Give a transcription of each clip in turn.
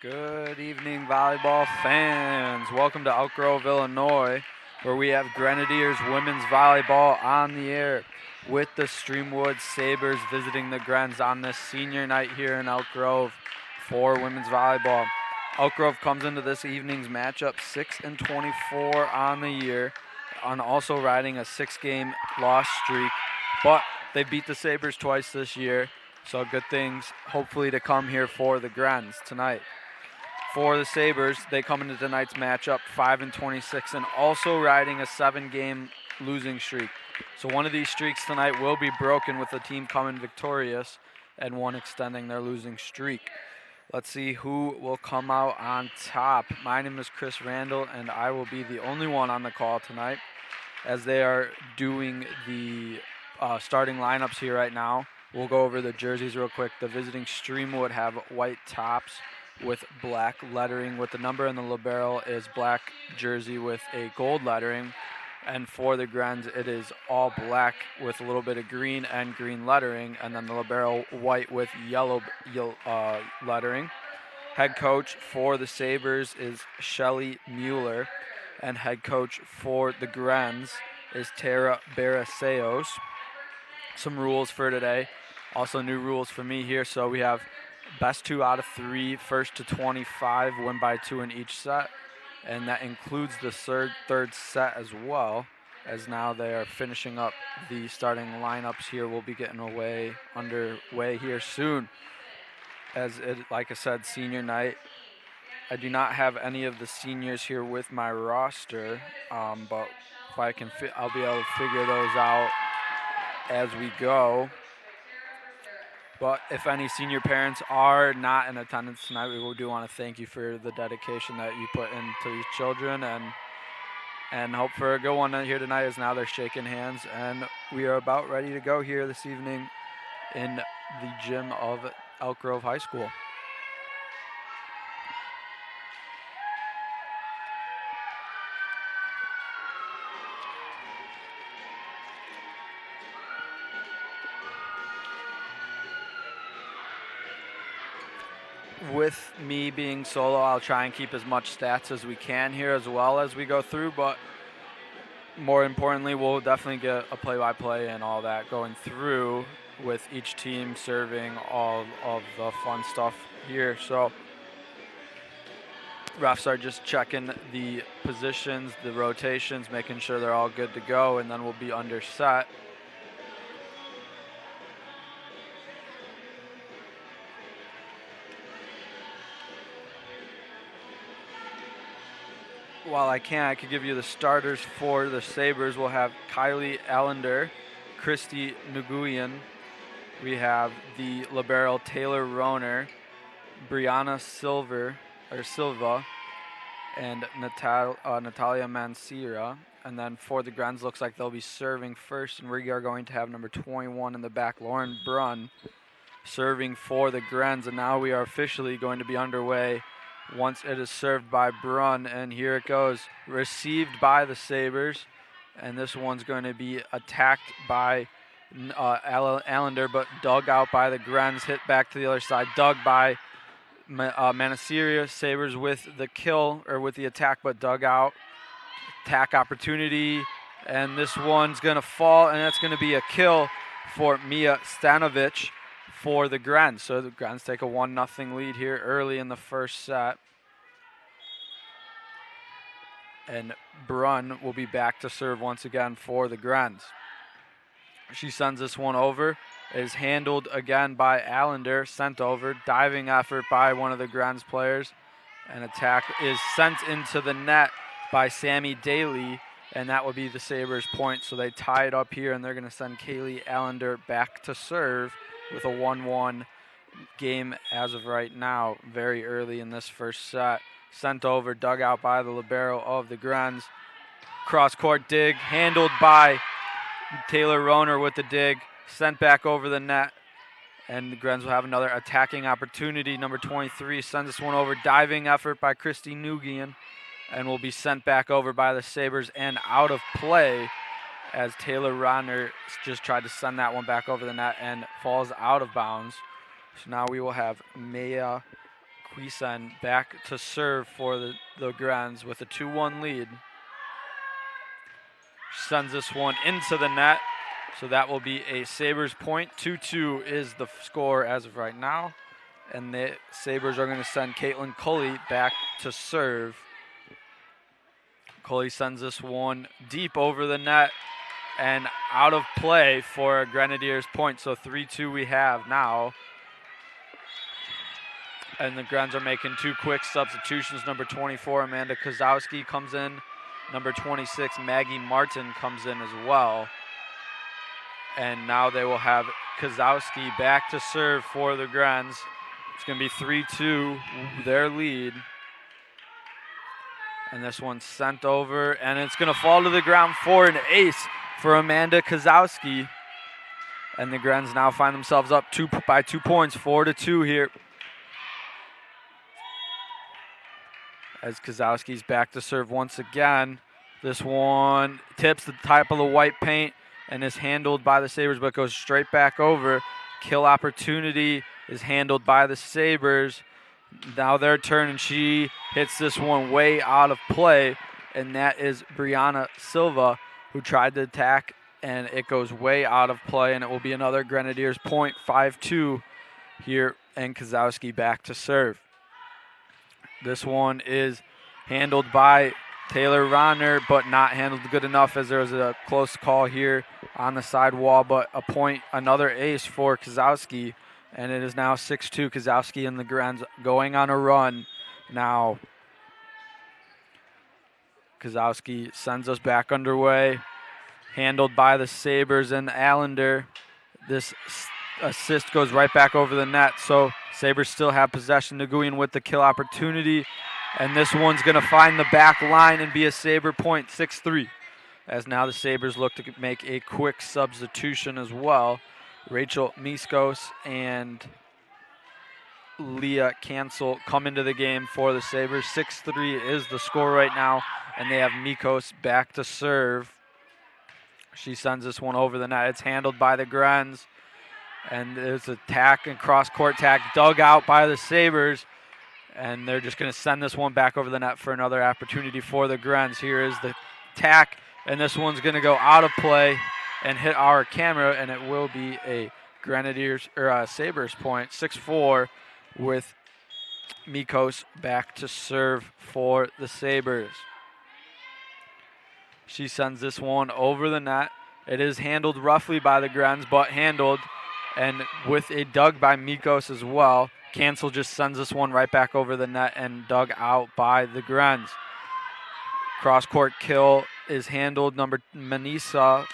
Good evening, volleyball fans. Welcome to Elk Grove, Illinois, where we have Grenadiers women's volleyball on the air with the Streamwood Sabres visiting the Grens on this senior night here in Elk Grove for women's volleyball. Elk Grove comes into this evening's matchup 6-24 on the year, on also riding a 6-game loss streak, but they beat the Sabres twice this year, so good things hopefully to come here for the Grens tonight. For the Sabres, they come into tonight's matchup 5-26 and also riding a 7-game losing streak. So one of these streaks tonight will be broken with the team coming victorious and one extending their losing streak. Let's see who will come out on top. My name is Chris Randall, and I will be the only one on the call tonight as they are doing the starting lineups here right now. We'll go over the jerseys real quick. The visiting Streamwood have white tops with black lettering with the number, and the libero is black jersey with a gold lettering. And for the Grens, it is all black with a little bit of green and green lettering, and then the libero white with yellow lettering. Head coach for the Sabres is Shelly Mueller, and head coach for the Grens is Tara Baraseos. Some rules for today. Also new rules for me here. So we have best 2 out of 3, first to 25, win by 2 in each set. And that includes the third set as well, as now they are finishing up the starting lineups here. We'll be getting underway here soon. As it, like I said, senior night. I do not have any of the seniors here with my roster, but if I can, I'll be able to figure those out as we go. But if any senior parents are not in attendance tonight, we do want to thank you for the dedication that you put into these children, and hope for a good one here tonight, as now they're shaking hands and we are about ready to go here this evening in the gym of Elk Grove High School. With me being solo, I'll try and keep as much stats as we can here as well as we go through, but more importantly, we'll definitely get a play-by-play and all that going through with each team serving all of the fun stuff here. So refs are just checking the positions, the rotations, making sure they're all good to go, and then we'll be under set. While I could give you the starters for the Sabres. We'll have Kylie Allender, Christy Nguyen. We have the libero Taylor Roner, Brianna Silva, and Natalia Mansira. And then for the Grens, looks like they'll be serving first, and we are going to have number 21 in the back, Lauren Brunn, serving for the Grens. And now we are officially going to be underway once it is served by Brunn, and here it goes. Received by the Sabres, and this one's going to be attacked by Allender, but dug out by the Grens, hit back to the other side, dug by Manasiria. Sabres with the kill, or with the attack, but dug out. Attack opportunity, and this one's going to fall, and that's going to be a kill for Mia Stanovic for the Grens. So the Grens take a 1-0 lead here early in the first set. And Brunn will be back to serve once again for the Grens. She sends this one over. It is handled again by Allender, sent over. Diving effort by one of the Grens players. An attack is sent into the net by Sammy Daly, and that will be the Sabres' point. So they tie it up here, and they're going to send Kaylee Allender back to serve with a 1-1 game as of right now, very early in this first set. Sent over, dug out by the libero of the Grens. Cross-court dig, handled by Taylor Roner with the dig, sent back over the net, and the Grens will have another attacking opportunity. Number 23 sends this one over, diving effort by Christy Nguyen, and will be sent back over by the Sabres and out of play, as Taylor Roner just tried to send that one back over the net and falls out of bounds. So now we will have Maya Quisen back to serve for the Grens with a 2-1 lead. Sends this one into the net, so that will be a Sabres point. 2-2 is the score as of right now, and the Sabres are going to send Caitlin Cully back to serve. Cully sends this one deep over the net and out of play for a Grenadiers point, so 3-2 we have now. And the Grens are making 2 quick substitutions. Number 24, Amanda Kozowski, comes in. Number 26, Maggie Martin, comes in as well. And now they will have Kozowski back to serve for the Grens. It's going to be 3-2, their lead. And this one's sent over, and it's going to fall to the ground for an ace for Amanda Kozowski. And the Grens now find themselves up by 2 points, 4-2 here. As Kozowski's back to serve once again. This one tips the top of the white paint and is handled by the Sabres, but goes straight back over. Kill opportunity is handled by the Sabres. Now their turn, and she hits this one way out of play, and that is Brianna Silva, who tried to attack, and it goes way out of play, and it will be another Grenadiers point, 5-2 here, and Kozowski back to serve. This one is handled by Taylor Ronner, but not handled good enough, as there was a close call here on the side wall, but a point, another ace for Kozowski, and it is now 6-2. Kozowski and the Grens going on a run now. Kozowski sends us back underway, handled by the Sabres and Allender. This assist goes right back over the net, so Sabres still have possession. Nguyen with the kill opportunity, and this one's going to find the back line and be a Sabre point, 6-3. As now the Sabres look to make a quick substitution as well. Rachel Miskos and Leah Cancel come into the game for the Sabres. 6-3 is the score right now, and they have Mikos back to serve. She sends this one over the net. It's handled by the Grens. And there's a tack and cross-court tack dug out by the Sabres. And they're just going to send this one back over the net for another opportunity for the Grens. Here is the tack, and this one's going to go out of play and hit our camera, and it will be a Grenadiers or a Sabres point, 6-4, with Mikos back to serve for the Sabres. She sends this one over the net. It is handled roughly by the Grens, but handled. And with a dug by Mikos as well. Cancel just sends this one right back over the net and dug out by the Grens. Cross-court kill is handled. Number Manisa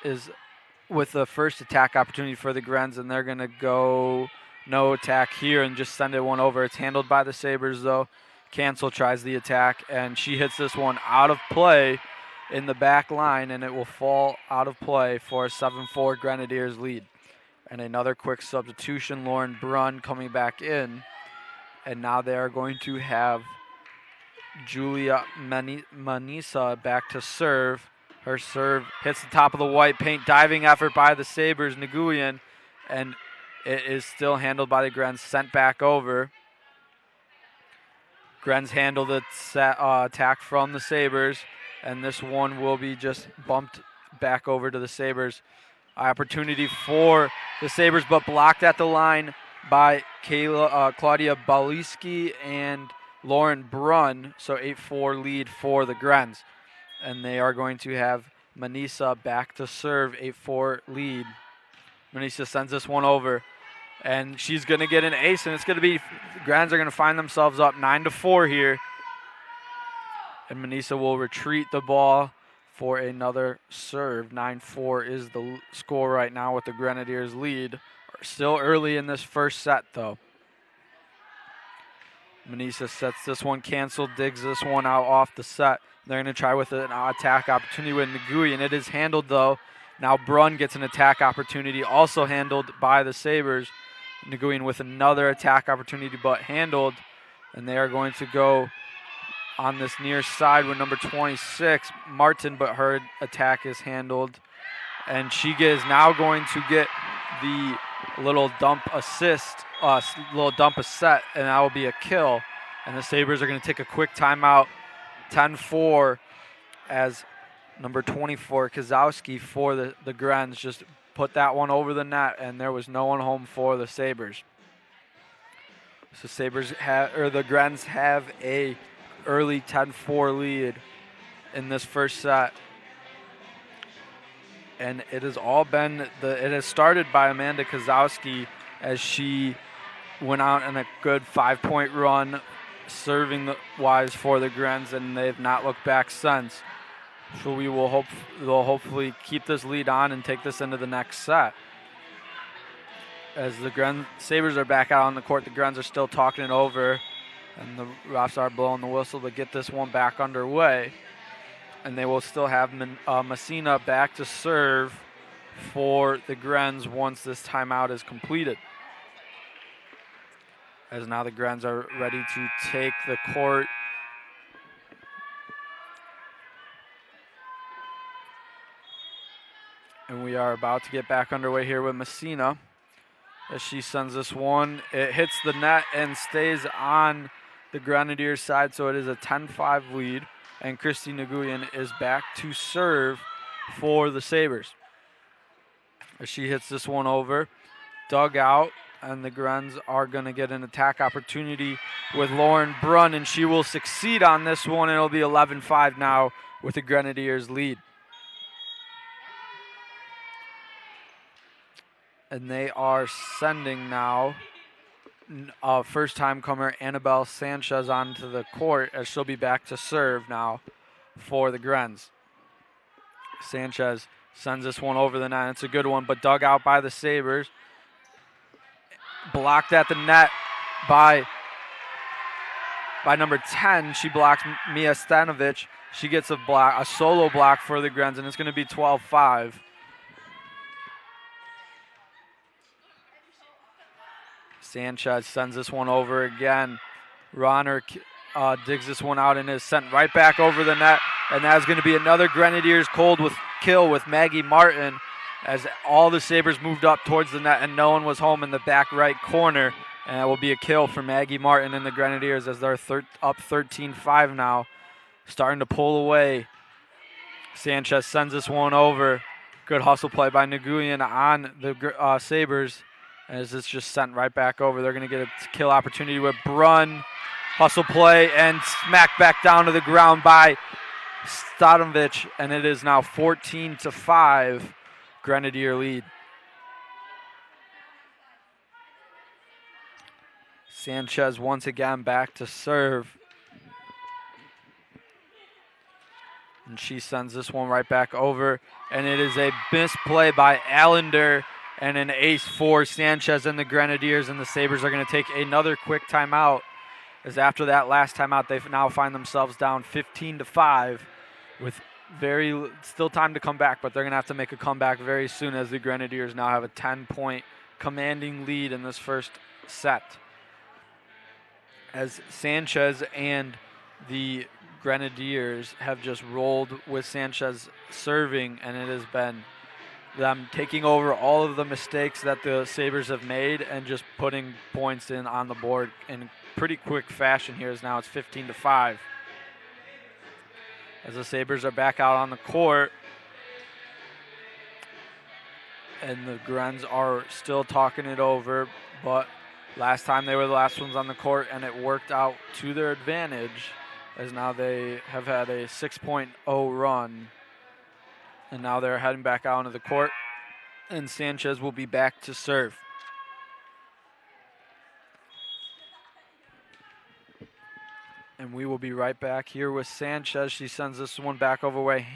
is with the first attack opportunity for the Grens, and they're going to go no attack here and just send it one over. It's handled by the Sabres, though. Cancel tries the attack, and she hits this one out of play in the back line, and it will fall out of play for a 7-4 Grenadiers lead. And another quick substitution, Lauren Brunn coming back in. And now they are going to have Julia Manisa back to serve. Her serve hits the top of the white paint. Diving effort by the Sabres, Nguyen. And it is still handled by the Grens, sent back over. Grens handle the attack from the Sabres. And this one will be just bumped back over to the Sabres. Opportunity for the Sabres, but blocked at the line by Claudia Baliski and Lauren Brunn. So 8-4 lead for the Grens. And they are going to have Manisa back to serve, 8-4 lead. Manisa sends this one over, and she's going to get an ace, and it's going to be, the Grens are going to find themselves up 9-4 here. And Manisa will retreat the ball for another serve. 9-4 is the score right now with the Grenadiers lead. Still early in this first set, though. Manisa sets this one canceled, digs this one out off the set. They're going to try with an attack opportunity with Nguyen. It is handled, though. Now Brunn gets an attack opportunity, also handled by the Sabres. Nguyen with another attack opportunity, but handled. And they are going to go on this near side with number 26, Martin, but her attack is handled. And she is now going to get the a little dump assist, little dump a set, and that will be a kill. And the Sabres are going to take a quick timeout, 10-4, as number 24, Kozowski, for the Grens just put that one over the net, and there was no one home for the Sabres. So the Grens have a early 10-4 lead in this first set. And it has all been it has started by Amanda Kozowski as she went out in a good 5-point run serving wise for the Grens, and they've not looked back since. So they'll hopefully keep this lead on and take this into the next set. As the Sabres are back out on the court, the Grens are still talking it over, and the refs are blowing the whistle to get this one back underway. And they will still have Messina back to serve for the Grens once this timeout is completed. As now the Grens are ready to take the court. And we are about to get back underway here with Messina. As she sends this one, it hits the net and stays on the Grenadiers side, so it is a 10-5 lead. And Christy Nguyen is back to serve for the Sabres. As she hits this one over, dug out, and the Grens are going to get an attack opportunity with Lauren Brunn, and she will succeed on this one. It'll be 11-5 now with the Grenadiers lead. And they are sending now first-time comer Annabelle Sanchez onto the court, as she'll be back to serve now for the Grens. Sanchez sends this one over the net. It's a good one, but dug out by the Sabres. Blocked at the net by number 10. She blocks Mia Stanovic. She gets a solo block for the Grens, and it's going to be 12-5. Sanchez sends this one over again. Ronner digs this one out and is sent right back over the net. And that is going to be another Grenadiers kill with Maggie Martin, as all the Sabres moved up towards the net and no one was home in the back right corner. And that will be a kill for Maggie Martin and the Grenadiers, as they're up 13-5 now, starting to pull away. Sanchez sends this one over. Good hustle play by Nguyen on the Sabres. As it's just sent right back over. They're going to get a kill opportunity with Brunn. Hustle play and smacked back down to the ground by Stanovic. And it is now 14-5, Grenadier lead. Sanchez once again back to serve. And she sends this one right back over. And it is a misplay by Allender. And an ace for Sanchez and the Grenadiers, and the Sabres are going to take another quick timeout, as after that last timeout, they now find themselves down 15-5 with still time to come back, but they're going to have to make a comeback very soon, as the Grenadiers now have a 10-point commanding lead in this first set. As Sanchez and the Grenadiers have just rolled with Sanchez serving, and it has been them taking over all of the mistakes that the Sabres have made and just putting points in on the board in pretty quick fashion here, as now it's 15-5. As the Sabres are back out on the court, and the Grens are still talking it over, but last time they were the last ones on the court, and it worked out to their advantage, as now they have had a 6.0 run. And now they're heading back out onto the court, and Sanchez will be back to serve. And we will be right back here with Sanchez. She sends this one back over way.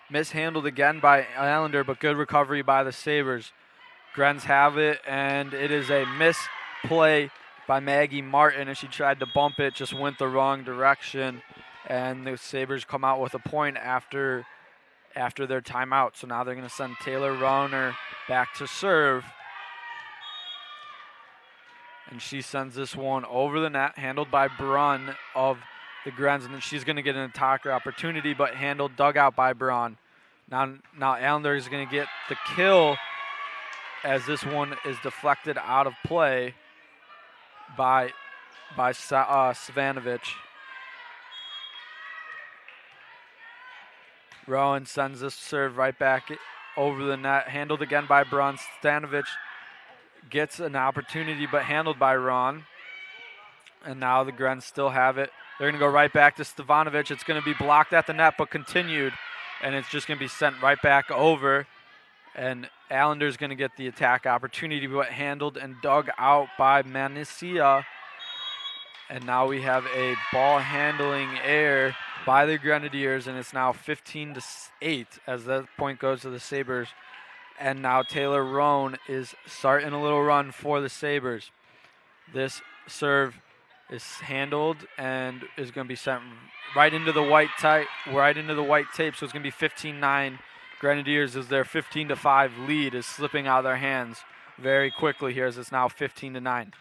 Mishandled again by Allender, but good recovery by the Sabres. Grens have it, and it is a misplay by Maggie Martin as she tried to bump it, just went the wrong direction. And the Sabres come out with a point after their timeout. So now they're going to send Taylor Rauner back to serve. And she sends this one over the net, handled by Brunn of the Grens. And then she's going to get an attacker opportunity, but dug out by Brunn. Now Allender is going to get the kill as this one is deflected out of play by Svanovic. Rowan sends this serve right back over the net, handled again by Braun. Stanovic gets an opportunity, but handled by Ron. And now the Grens still have it. They're going to go right back to Stevanovic. It's going to be blocked at the net, but continued. And it's just going to be sent right back over. And Allender's going to get the attack opportunity, but handled and dug out by Manisia. And now we have a ball handling error by the Grenadiers, and it's now 15-8 as that point goes to the Sabres. And now Taylor Roan is starting a little run for the Sabres. This serve is handled and is going to be sent right into the white tape, so it's going to be 15-9. Grenadiers as their 15-5 lead is slipping out of their hands very quickly here as it's now 15-9.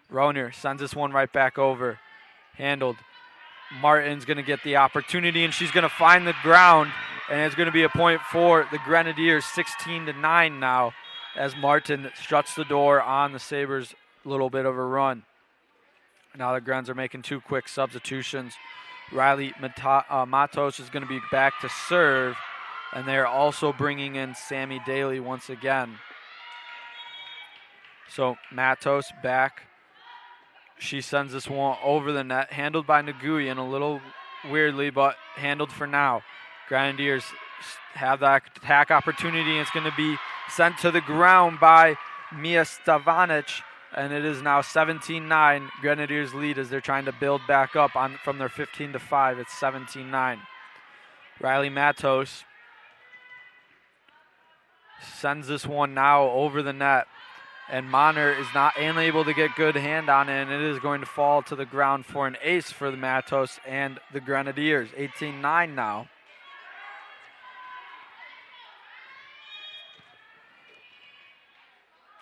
Roner sends this one right back over. Handled. Martin's going to get the opportunity, and she's going to find the ground, and it's going to be a point for the Grenadiers, 16-9 now, as Martin shuts the door on the Sabres' little bit of a run. Now the Grens are making two quick substitutions. Riley Matos is going to be back to serve, and they're also bringing in Sammy Daly once again. So Matos back. She sends this one over the net, handled by Nguyen a little weirdly, but handled for now. Grenadiers have that attack opportunity, and it's going to be sent to the ground by Mia Stavanic, and it is now 17-9. Grenadiers lead as they're trying to build back up from their 15-5. It's 17-9. Riley Matos sends this one now over the net. And Monner is not unable to get good hand on it, and it is going to fall to the ground for an ace for the Matos and the Grenadiers. 18-9 now.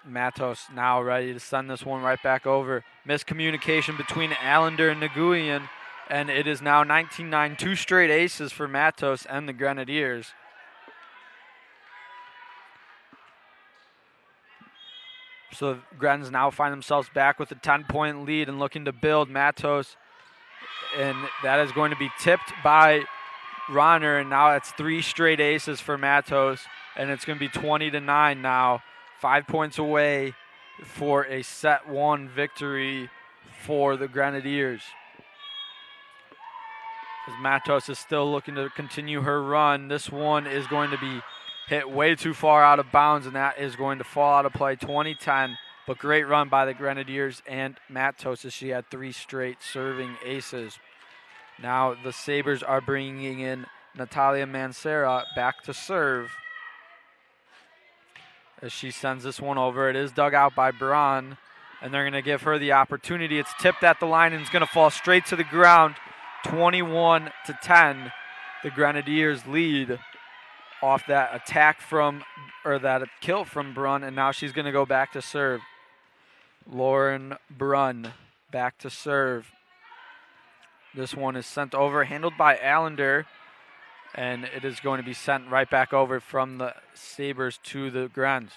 Matos now ready to send this one right back over. Miscommunication between Allender and Nguyen, and it is now 19-9. Two straight aces for Matos and the Grenadiers. So Grens now find themselves back with a 10-point lead and looking to build. Matos, and that is going to be tipped by Ronner, and now it's three straight aces for Matos, and it's going to be 20-9 now. 5 points away for a set one victory for the Grenadiers. As Matos is still looking to continue her run, this one is going to be hit way too far out of bounds, and that is going to fall out of play. 20-10, but great run by the Grenadiers and Matos as she had three straight serving aces. Now the Sabres are bringing in Natalia Mancera back to serve as she sends this one over. It is dug out by Braun, and they're going to give her the opportunity. It's tipped at the line, and it's going to fall straight to the ground. 21-10, the Grenadiers lead off that attack that kill from Brunn, and now she's going to go back to serve. Lauren Brunn back to serve. This one is sent over, handled by Allender, and it is going to be sent right back over from the Sabres to the Grens.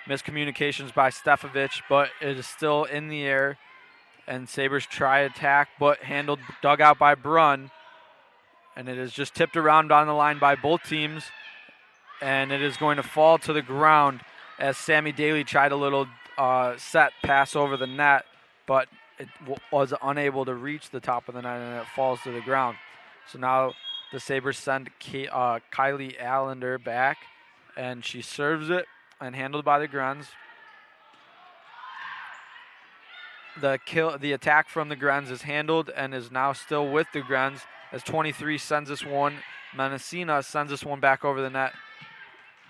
Miscommunications by Stefovic, but it is still in the air, and Sabres try attack, but handled, dug out by Brunn, and it is just tipped around on the line by both teams. And it is going to fall to the ground as Sammy Daly tried a little set pass over the net, but it was unable to reach the top of the net, and it falls to the ground. So now the Sabres send Kylie Allender back, and she serves it and handled by the Grens. The attack from the Grens is handled and is now still with the Grens as 23 sends this one. Menacina sends this one back over the net.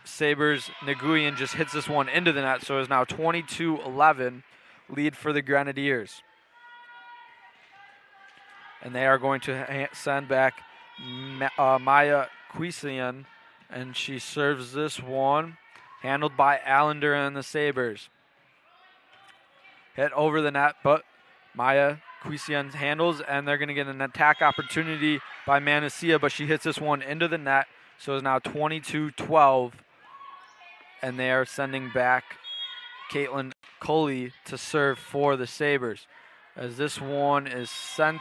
Sabres, Nguyen just hits this one into the net, so it's now 22-11 lead for the Grenadiers. And they are going to send back Maya Quisian, and she serves this one, handled by Allender and the Sabres. Hit over the net, but Maya Quisian handles, and they're going to get an attack opportunity by Manasia, but she hits this one into the net, so it's now 22-12. And they are sending back Caitlin Cully to serve for the Sabres. As this one is sent,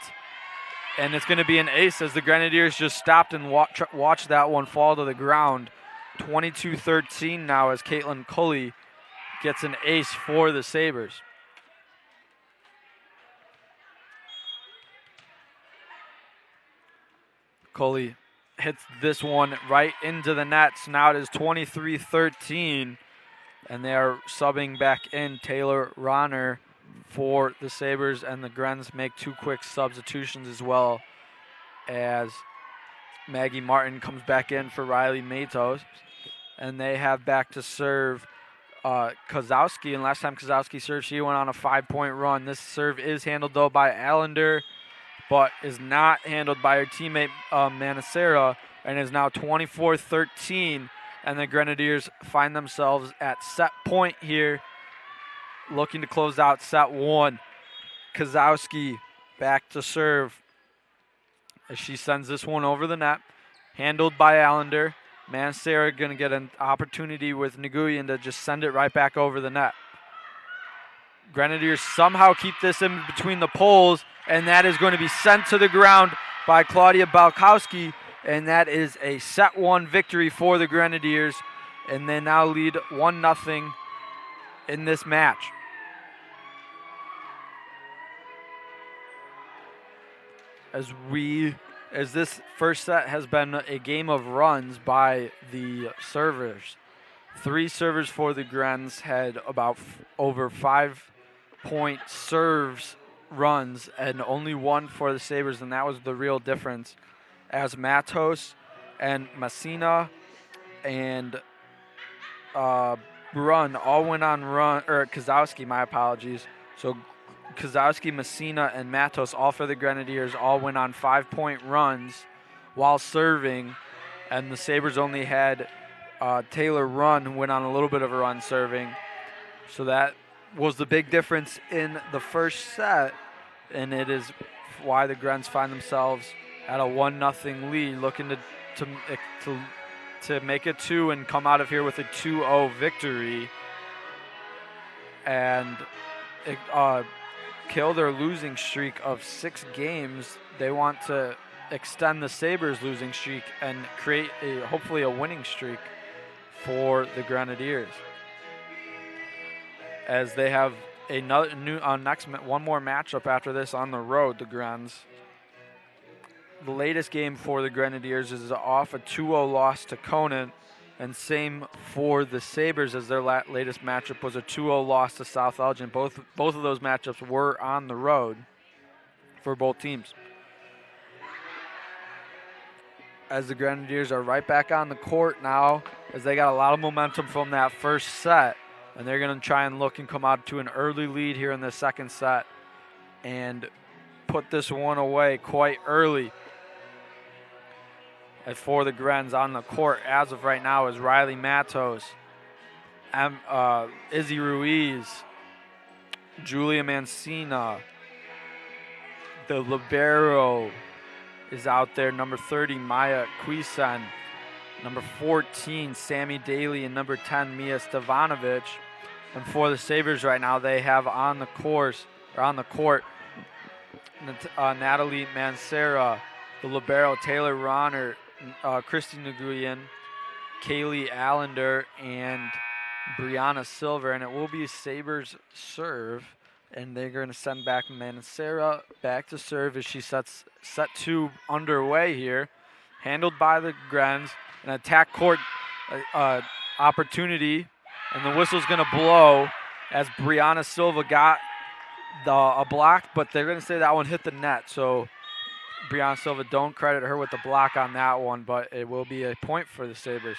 and it's going to be an ace as the Grenadiers just stopped and watched that one fall to the ground. 22-13 now as Caitlin Cully gets an ace for the Sabres. Cully hits this one right into the net. So now it is 23-13, and they are subbing back in Taylor Ronner for the Sabres, and the Grens make 2 quick substitutions as well as Maggie Martin comes back in for Riley Matos, and they have back to serve Kozowski, and last time Kozowski served, she went on a 5-point run. This serve is handled, though, by Allender, but is not handled by her teammate Manacera, and is now 24-13, and the Grenadiers find themselves at set point here, looking to close out set 1. Kozowski back to serve as she sends this one over the net, handled by Allender. Manacera going to get an opportunity with Nguyen to just send it right back over the net. Grenadiers somehow keep this in between the poles, and that is going to be sent to the ground by Claudia Balkowski, and that is a set 1 victory for the Grenadiers, and they now lead 1-0 in this match. As this first set has been a game of runs by the servers. 3 servers for the Grens had about over 5-point serves runs, and only 1 for the Sabres, and that was the real difference. As Matos and Messina and Brunn all went on run, or Kozowski, my apologies. So Kozowski, Messina, and Matos, all for the Grenadiers, all went on 5-point runs while serving, and the Sabres only had Taylor Runn, who went on a little bit of a run serving. So that was the big difference in the first set, and it is why the Grens find themselves at a 1-0 lead, looking to make it 2 and come out of here with a 2-0 victory, and kill their losing streak of 6 games. They want to extend the Sabres' losing streak and create hopefully a winning streak for the Grenadiers, as they have one more matchup after this on the road. The Grens. The latest game for the Grenadiers is off a 2-0 loss to Conant, and same for the Sabres, as their latest matchup was a 2-0 loss to South Elgin. Both of those matchups were on the road for both teams. As the Grenadiers are right back on the court now, as they got a lot of momentum from that first set, and they're going to try and look and come out to an early lead here in the second set and put this one away quite early. As for the Grens on the court as of right now is Riley Matos, Izzy Ruiz, Julia Mancina, the libero is out there, number 30, Maya Quisen, number 14, Sammy Daly, and number 10, Mia Stevanovic. And for the Sabres right now, they have on the court Natalie Mancera, the libero Taylor Ronner, Christy Nguyen, Kaylee Allender, and Brianna Silver, and it will be a Sabres serve, and they're going to send back Mancera back to serve as she sets set 2 underway here, handled by the Grens. An attack court opportunity, and the whistle's going to blow as Brianna Silva got a block, but they're going to say that one hit the net. So Brianna Silva, don't credit her with the block on that one, but it will be a point for the Sabres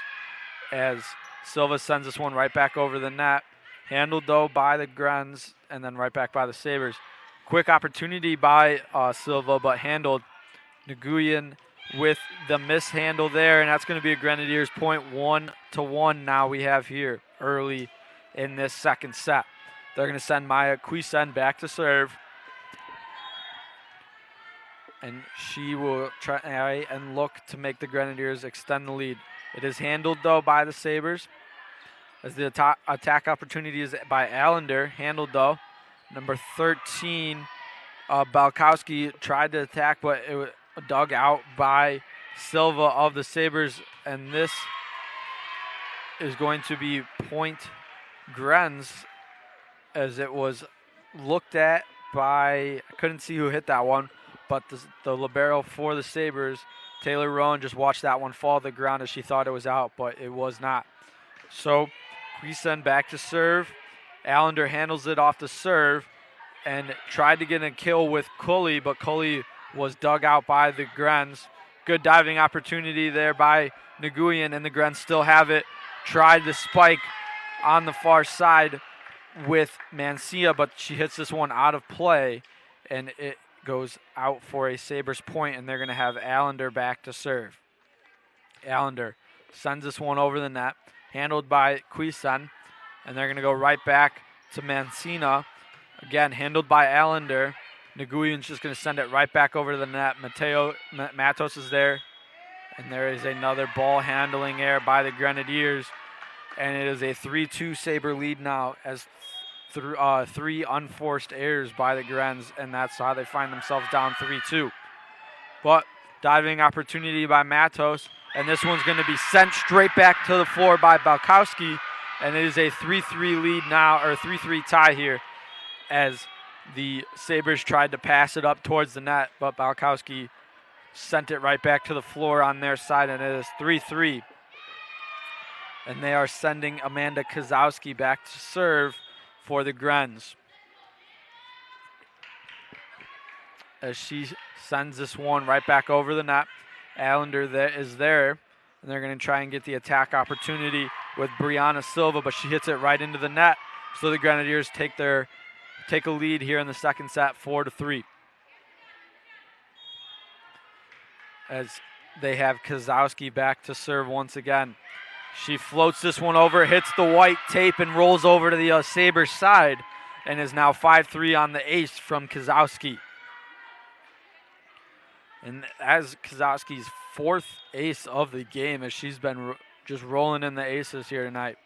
as Silva sends this one right back over the net. Handled, though, by the Grens, and then right back by the Sabres. Quick opportunity by Silva, but handled. Nguyen with the mishandle there, and that's going to be a Grenadiers point. 1-1 now we have here early in this second set. They're going to send Maya Quisen back to serve, and she will try and look to make the Grenadiers extend the lead. It is handled, though, by the Sabres, as the attack opportunity is by Allender. Handled though. Number 13, Balkowski tried to attack, but it was dug out by Silva of the Sabres, and this is going to be point Grenz, as it was looked at by, I couldn't see who hit that one, but the libero for the Sabres, Taylor Rowan, just watched that one fall to the ground as she thought it was out, but it was not. So Queeson back to serve. Allender handles it off the serve and tried to get a kill with Cully, but Cully was dug out by the Grenz. Good diving opportunity there by Nguyen, and the Grenz still have it. Tried the spike on the far side with Mancia, but she hits this one out of play, and it goes out for a Sabres point, and they're going to have Allender back to serve. Allender sends this one over the net, handled by Queeson, and they're going to go right back to Mancina. Again, handled by Allender. Nguyen's just going to send it right back over to the net. Matos is there, and there is another ball handling error by the Grenadiers, and it is a 3-2 Sabre lead now, as three unforced errors by the Grenz, and that's how they find themselves down 3-2. But diving opportunity by Matos, and this one's going to be sent straight back to the floor by Balkowski, and it is a 3-3 lead now, or 3-3 tie here, as the Sabres tried to pass it up towards the net, but Balkowski sent it right back to the floor on their side, and it is 3-3. And they are sending Amanda Kozowski back to serve for the Grenz, as she sends this one right back over the net. Allender is there, and they're going to try and get the attack opportunity with Brianna Silva, but she hits it right into the net. So the Grenadiers take a lead here in the second set, 4-3. As they have Kozowski back to serve once again. She floats this one over, hits the white tape, and rolls over to the Sabres side, and is now 5-3 on the ace from Kozowski. And as Kozowski's fourth ace of the game, as she's been just rolling in the aces here tonight.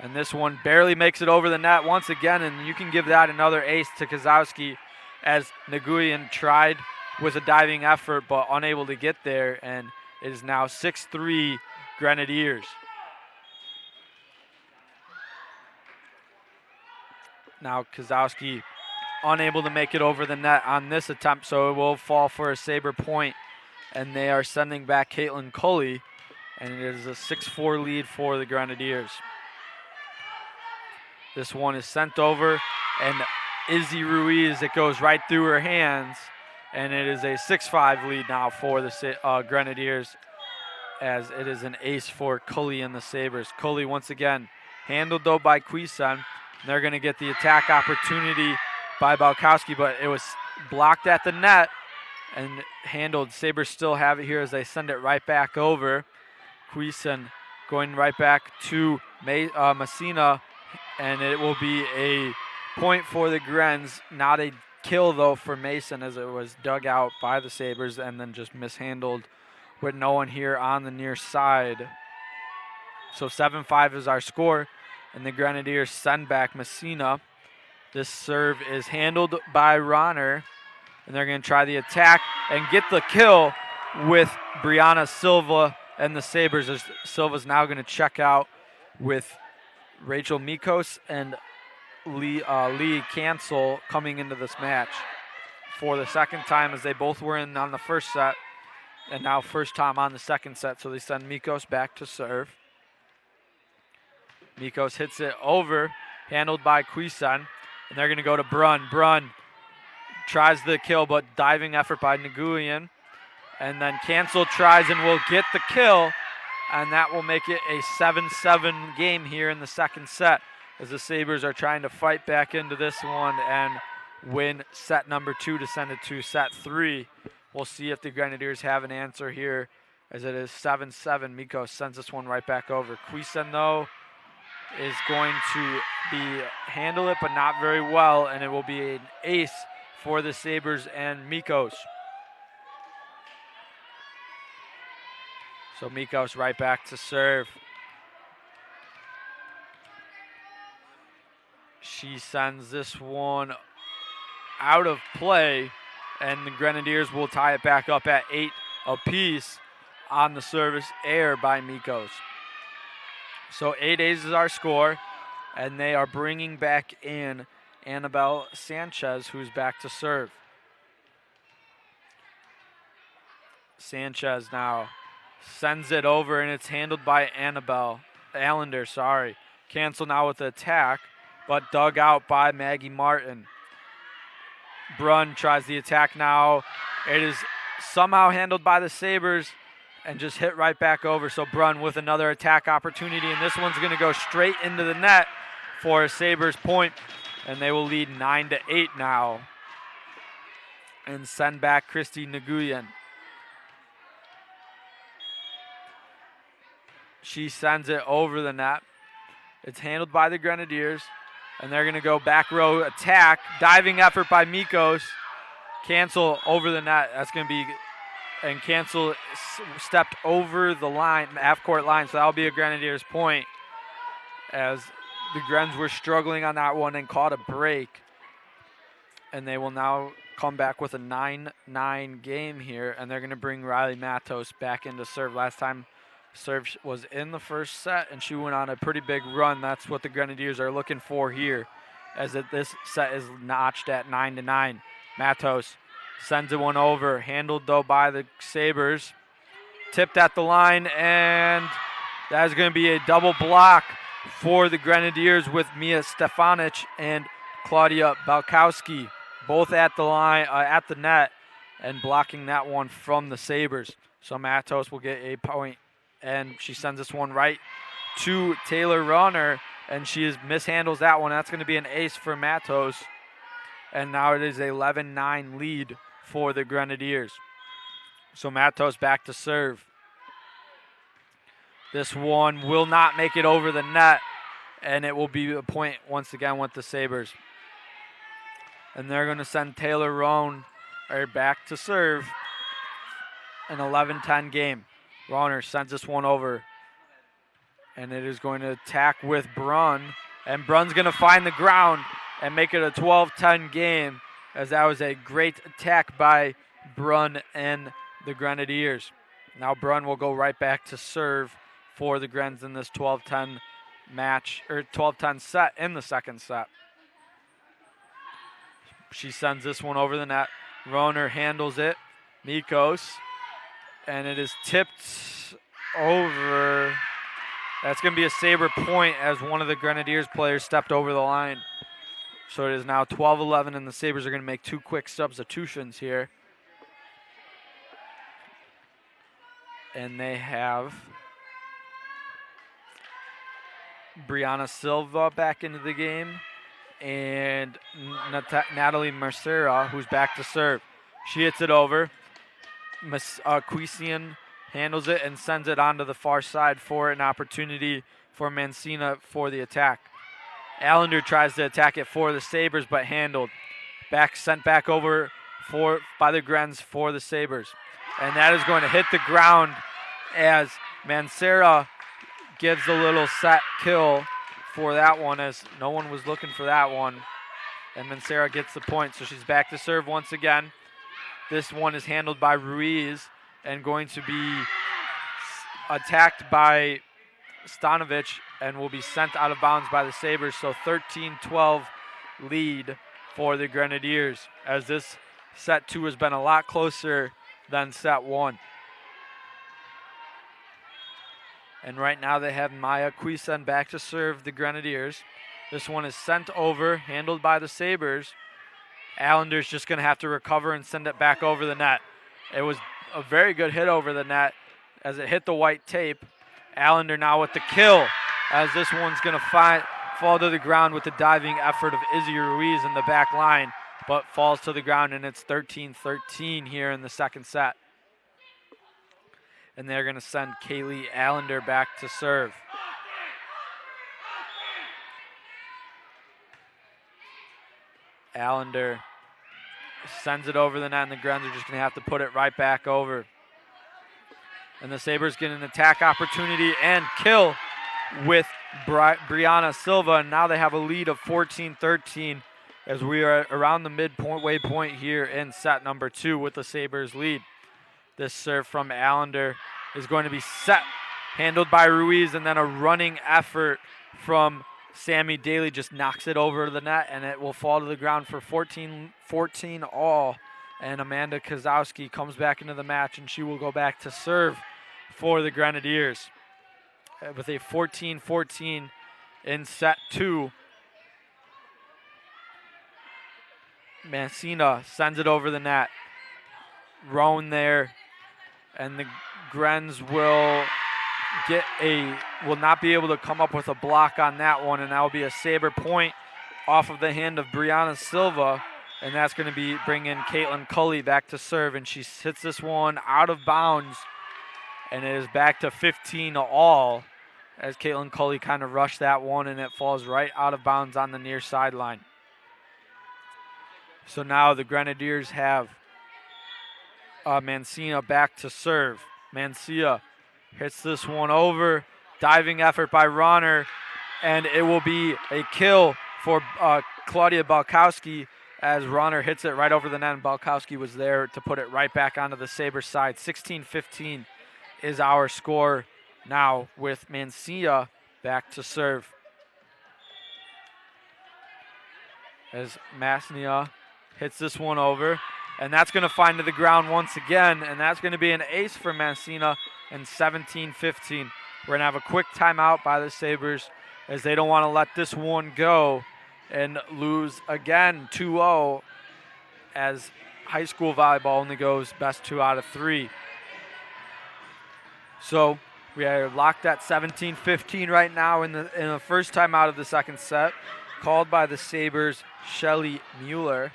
And this one barely makes it over the net once again, and you can give that another ace to Kozowski, as Nguyen tried with a diving effort but unable to get there, and it is now 6-3 Grenadiers. Now Kozowski unable to make it over the net on this attempt, so it will fall for a Sabre point, and they are sending back Caitlin Cully, and it is a 6-4 lead for the Grenadiers. This one is sent over, and Izzy Ruiz, it goes right through her hands, and it is a 6-5 lead now for the Grenadiers, as it is an ace for Cully and the Sabres. Cully once again handled though by Queeson. They're going to get the attack opportunity by Balkowski, but it was blocked at the net and handled. Sabres still have it here as they send it right back over. Queeson going right back to Messina, and it will be a point for the Grenz. Not a kill, though, for Mason, as it was dug out by the Sabres and then just mishandled with no one here on the near side. So 7-5 is our score, and the Grenadiers send back Messina. This serve is handled by Ronner, and they're going to try the attack and get the kill with Brianna Silva and the Sabres, as Silva's now going to check out with Rachel Mikos and Lee Cancel coming into this match for the second time, as they both were in on the first set, and now first time on the second set. So they send Mikos back to serve. Mikos hits it over, handled by Queeson, and they're going to go to Brunn. Brunn tries the kill, but diving effort by Nguyen. And then Cancel tries and will get the kill, and that will make it a 7-7 game here in the second set, as the Sabres are trying to fight back into this one and win set number 2 to send it to set 3. We'll see if the Grenadiers have an answer here, as it is 7-7. Mikos sends this one right back over. Queeson, though, is going to handle it, but not very well, and it will be an ace for the Sabres and Mikos. So Mikos right back to serve. She sends this one out of play, and the Grenadiers will tie it back up at 8 apiece on the service error by Mikos. So 8-8 is our score, and they are bringing back in Annabelle Sanchez, who's back to serve. Sanchez now sends it over, and it's handled by Allender, sorry. Cancel now with the attack, but dug out by Maggie Martin. Brunn tries the attack now. It is somehow handled by the Sabres and just hit right back over. So Brunn with another attack opportunity, and this one's going to go straight into the net for a Sabres point, and they will lead 9-8 now and send back Christy Nguyen. She sends it over the net. It's handled by the Grenadiers, and they're going to go back row attack. Diving effort by Mikos. Cancel over the net. That's going to be, and Cancel stepped over the line, half-court line, so that'll be a Grenadiers point, as the Grens were struggling on that one and caught a break. And they will now come back with a 9-9 game here, and they're going to bring Riley Matos back into serve. Last time serve was in the first set, and she went on a pretty big run. That's what the Grenadiers are looking for here, as this set is notched at 9-9. Matos sends it one over, handled though by the Sabres. Tipped at the line, and that is going to be a double block for the Grenadiers with Mia Stefanic and Claudia Balkowski, both at the line, at the net, and blocking that one from the Sabres. So Matos will get a point, and she sends this one right to Taylor Runner, and she mishandles that one. That's going to be an ace for Matos, and now it is a 11-9 lead for the Grenadiers. So Matos back to serve. This one will not make it over the net, and it will be a point once again with the Sabres. And they're going to send Taylor Roan back to serve. An 11-10 game. Rohner sends this one over, and it is going to attack with Brunn, and Brunn's going to find the ground and make it a 12-10 game, as that was a great attack by Brunn and the Grenadiers. Now Brunn will go right back to serve for the Grens in this 12-10 match, or 12-10 set in the second set. She sends this one over the net. Rohner handles it. Mikos. And it is tipped over. That's going to be a Sabre point, as one of the Grenadiers players stepped over the line. So it is now 12-11, and the Sabres are going to make two quick substitutions here. And they have Brianna Silva back into the game, and Natalie Mercera, who's back to serve. She hits it over. Quisian handles it and sends it onto the far side for an opportunity for Mancina for the attack. Allender tries to attack it for the Sabres, but handled. Sent back over by the Grens for the Sabres. And that is going to hit the ground, as Mancera gives a little set kill for that one, as no one was looking for that one. And Mancera gets the point, so she's back to serve once again. This one is handled by Ruiz and going to be attacked by Stanovic and will be sent out of bounds by the Sabres. So 13-12 lead for the Grenadiers, as this set two has been a lot closer than set one. And right now they have Maya Quisen back to serve the Grenadiers. This one is sent over, handled by the Sabres. Allender's just going to have to recover and send it back over the net. It was a very good hit over the net as it hit the white tape. Allender now with the kill, as this one's going to fall to the ground with the diving effort of Izzy Ruiz in the back line, but falls to the ground, and it's 13-13 here in the second set. And they're going to send Kaylee Allender back to serve. Allender sends it over the net, and the Grens are just going to have to put it right back over. And the Sabres get an attack opportunity and kill with Brianna Silva, and now they have a lead of 14-13 as we are around the midway point here in set number 2 with the Sabres lead. This serve from Allender is going to be set, handled by Ruiz, and then a running effort from Sammy Daly just knocks it over the net, and it will fall to the ground for 14-14 all. And Amanda Kozowski comes back into the match, and she will go back to serve for the Grenadiers with a 14-14 in set 2. Mancina sends it over the net. Roan there, and the Grens will not be able to come up with a block on that one, and that will be a Sabre point off of the hand of Brianna Silva, and that's going to bring in Caitlin Cully back to serve, and she hits this one out of bounds, and it is back to 15 all as Caitlin Cully kind of rushed that one, and it falls right out of bounds on the near sideline. So now the Grenadiers have Mancina back to serve. Mancina hits this one over. Diving effort by Ronner, and it will be a kill for Claudia Balkowski as Ronner hits it right over the net, and Balkowski was there to put it right back onto the Sabres side. 16-15 is our score now with Mancina back to serve. As Mancina hits this one over, and that's going to find to the ground once again, and that's going to be an ace for Mancina, and 17-15. We're going to have a quick timeout by the Sabres as they don't want to let this one go and lose again 2-0 as high school volleyball only goes best 2 out of 3. So we are locked at 17-15 right now in the first timeout of the second set, called by the Sabres' Shelly Mueller.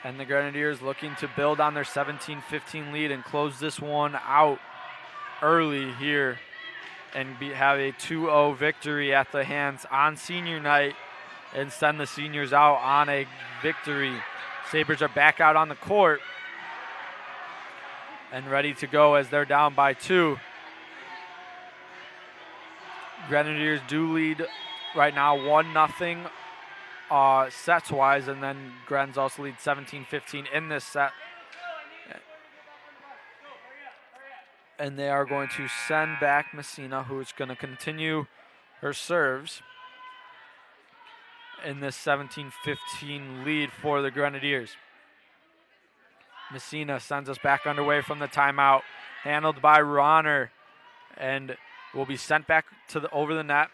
And the Grenadiers looking to build on their 17-15 lead and close this one out early here and have a 2-0 victory at the hands on senior night and send the seniors out on a victory. Sabres are back out on the court and ready to go as they're down by 2. Grenadiers do lead right now 1-0 sets-wise, and then Grens also lead 17-15 in this set. And they are going to send back Messina, who's going to continue her serves in this 17-15 lead for the Grenadiers. Messina sends us back underway from the timeout, handled by Ronner, and will be sent back to over the net.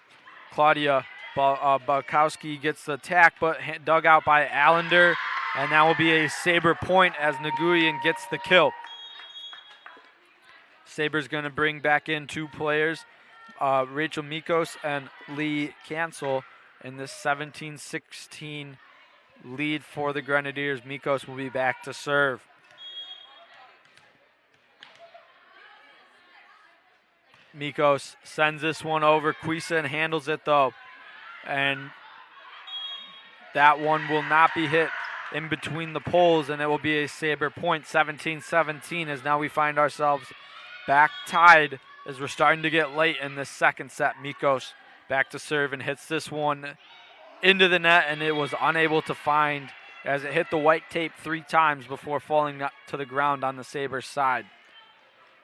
Claudia Balkowski gets the attack, but dug out by Allender, and that will be a Sabre point as Nguyen gets the kill. Sabres going to bring back in 2 players, Rachel Mikos and Lee Cancel, in this 17-16 lead for the Grenadiers. Mikos will be back to serve. Mikos sends this one over. Quisen handles it though, and that one will not be hit in between the poles, and it will be a Sabre point. 17-17 as now we find ourselves back tied as we're starting to get late in this second set. Mikos back to serve and hits this one into the net, and it was unable to find as it hit the white tape 3 times before falling to the ground on the Sabres side.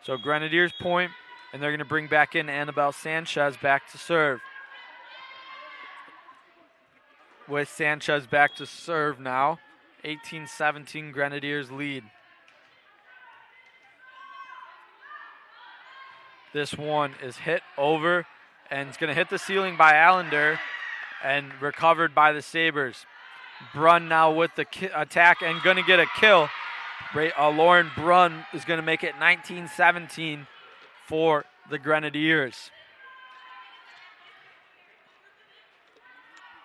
So Grenadiers point, and they're going to bring back in Annabelle Sanchez back to serve. With Sanchez back to serve now, 18-17 Grenadiers lead. This one is hit over, and it's going to hit the ceiling by Allender and recovered by the Sabres. Brunn now with the attack and going to get a kill. Lauren Brunn is going to make it 19-17 for the Grenadiers.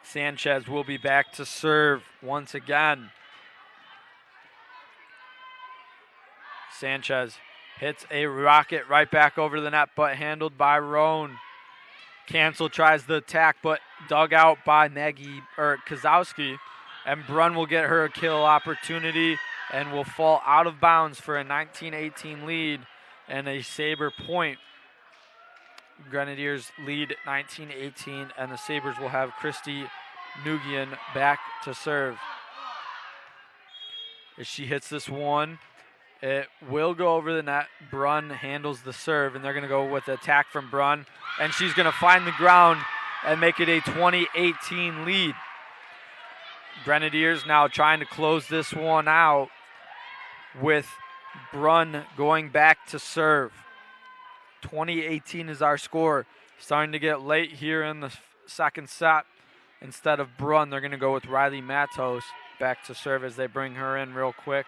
Sanchez will be back to serve once again. Sanchez hits a rocket right back over the net, but handled by Roan. Cancel tries the attack, but dug out by Kozowski, and Brunn will get her a kill opportunity and will fall out of bounds for a 19-18 lead and a Sabre point. Grenadiers lead 19-18, and the Sabres will have Christy Nugian back to serve. As she hits this one, it will go over the net. Brunn handles the serve, and they're going to go with the attack from Brunn, and she's going to find the ground and make it a 20-18 lead. Grenadiers now trying to close this one out with Brunn going back to serve. 20-18 is our score. Starting to get late here in the second set. Instead of Brunn, they're going to go with Riley Matos back to serve as they bring her in real quick.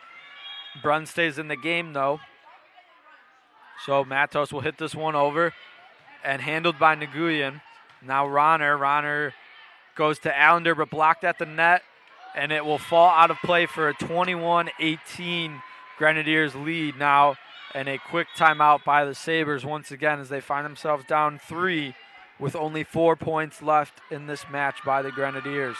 Brunn stays in the game, though. So Matos will hit this one over and handled by Nguyen. Now Ronner goes to Allender, but blocked at the net, and it will fall out of play for a 21-18 Grenadiers lead now, and a quick timeout by the Sabres once again as they find themselves down 3 with only 4 points left in this match by the Grenadiers.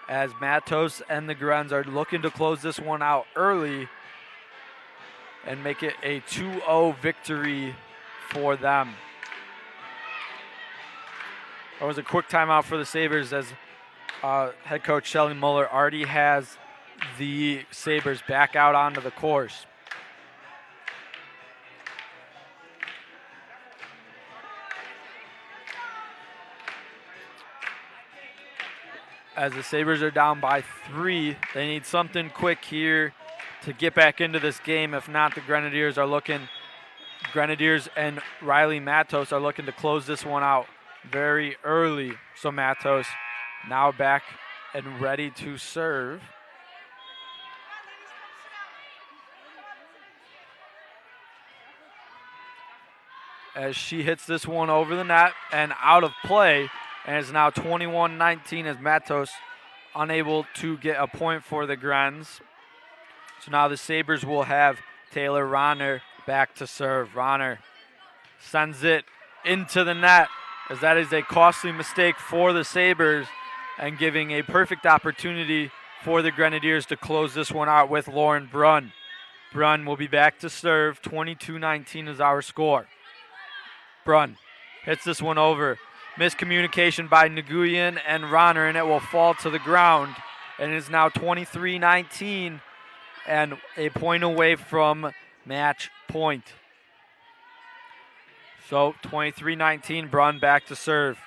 As Matos and the Grens are looking to close this one out early and make it a 2-0 victory for them. That was a quick timeout for the Sabres as head coach Shelly Muller already has the Sabres back out onto the course. As the Sabres are down by 3, they need something quick here to get back into this game. If not, the Grenadiers and Riley Matos are looking to close this one out very early. So Matos now back and ready to serve. As she hits this one over the net and out of play, and it's now 21-19 as Matos unable to get a point for the Grens. So now the Sabres will have Taylor Ronner back to serve. Ronner sends it into the net as that is a costly mistake for the Sabres and giving a perfect opportunity for the Grenadiers to close this one out with Lauren Brunn. Brunn will be back to serve. 22-19 is our score. Brunn hits this one over. Miscommunication by Nguyen and Ronner, and it will fall to the ground. And it is now 23-19 and a point away from match point. So 23-19, Brunn back to serve.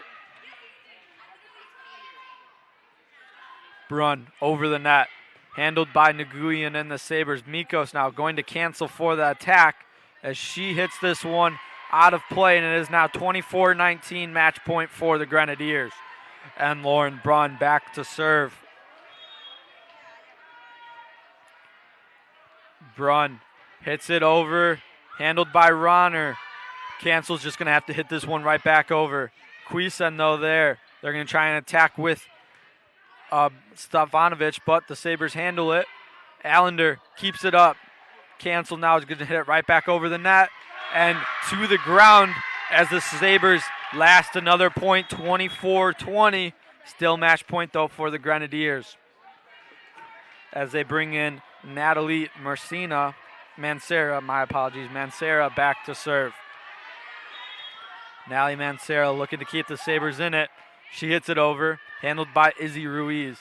Brunn over the net, handled by Nguyen and the Sabres. Mikos now going to cancel for the attack as she hits this one out of play, and it is now 24-19 match point for the Grenadiers. And Lauren Brunn back to serve. Brunn hits it over, handled by Ronner. Cancel's just going to have to hit this one right back over. Cuisen, though, there. They're going to try and attack with Stefanovic, but the Sabres handle it. Allender keeps it up. Cancel now is going to hit it right back over the net and to the ground as the Sabres last another point, 24-20. Still match point, though, for the Grenadiers as they bring in Natalie Mancera back to serve. Natalie Mancera looking to keep the Sabres in it. She hits it over, handled by Izzy Ruiz.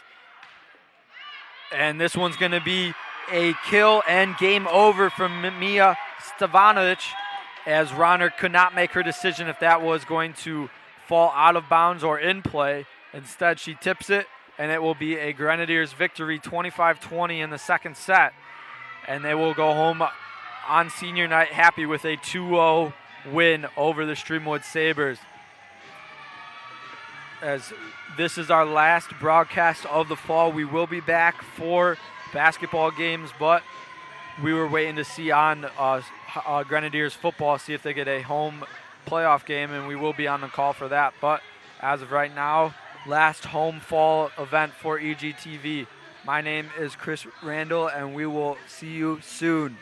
And this one's going to be a kill and game over from Mia Stefanovic as Ronner could not make her decision if that was going to fall out of bounds or in play. Instead, she tips it, and it will be a Grenadiers victory, 25-20 in the second set. And they will go home on senior night happy with a 2-0 win over the Streamwood Sabres. As this is our last broadcast of the fall, we will be back for basketball games, but we were waiting to see on Grenadiers football, see if they get a home playoff game, and we will be on the call for that. But as of right now, last home fall event for EGTV. My name is Chris Randall, and we will see you soon.